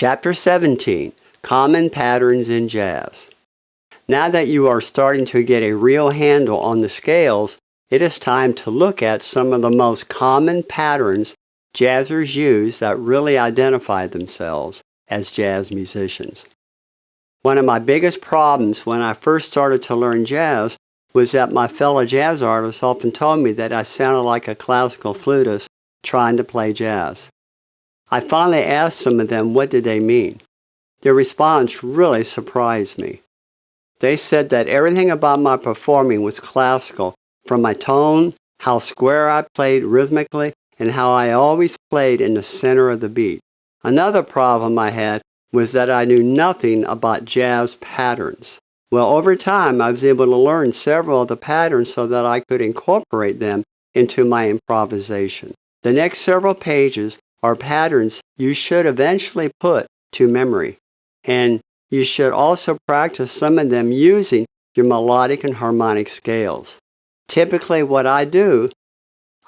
Chapter 17, Common Patterns in Jazz. Now that you are starting to get a real handle on the scales, it is time to look at some of the most common patterns jazzers use that really identify themselves as jazz musicians. One of my biggest problems when I first started to learn jazz was that my fellow jazz artists often told me that I sounded like a classical flutist trying to play jazz. I finally asked some of them what did they mean. Their response really surprised me. They said that everything about my performing was classical, from my tone, how square I played rhythmically, and how I always played in the center of the beat. Another problem I had was that I knew nothing about jazz patterns. Well, over time, I was able to learn several of the patterns so that I could incorporate them into my improvisation. The next several pages are patterns you should eventually put to memory, and you should also practice some of them using your melodic and harmonic scales. Typically what I do,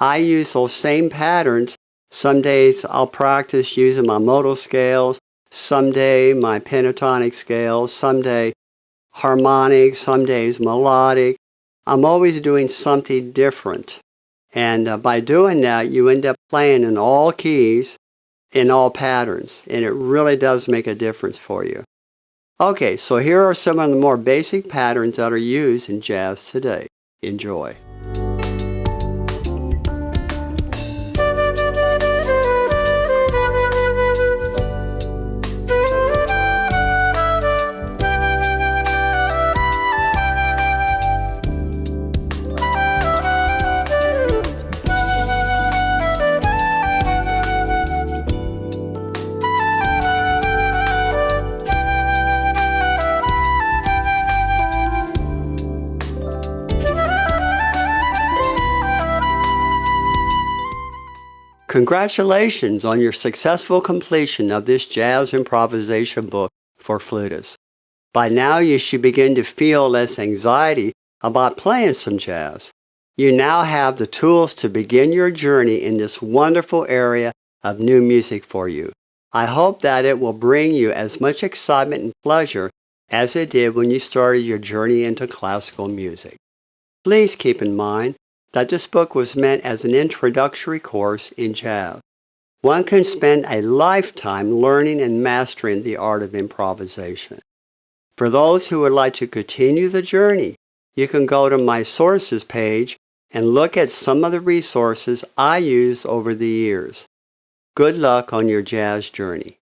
I use those same patterns. Some days I'll practice using my modal scales, some day my pentatonic scales, some day harmonic, some days melodic. I'm always doing something different. And by doing that, you end up playing in all keys, in all patterns, and it really does make a difference for you. Okay, so here are some of the more basic patterns that are used in jazz today. Enjoy. Congratulations on your successful completion of this jazz improvisation book for flutists. By now you should begin to feel less anxiety about playing some jazz. You now have the tools to begin your journey in this wonderful area of new music for you. I hope that it will bring you as much excitement and pleasure as it did when you started your journey into classical music. Please keep in mind that this book was meant as an introductory course in jazz. One can spend a lifetime learning and mastering the art of improvisation. For those who would like to continue the journey, you can go to my sources page and look at some of the resources I used over the years. Good luck on your jazz journey.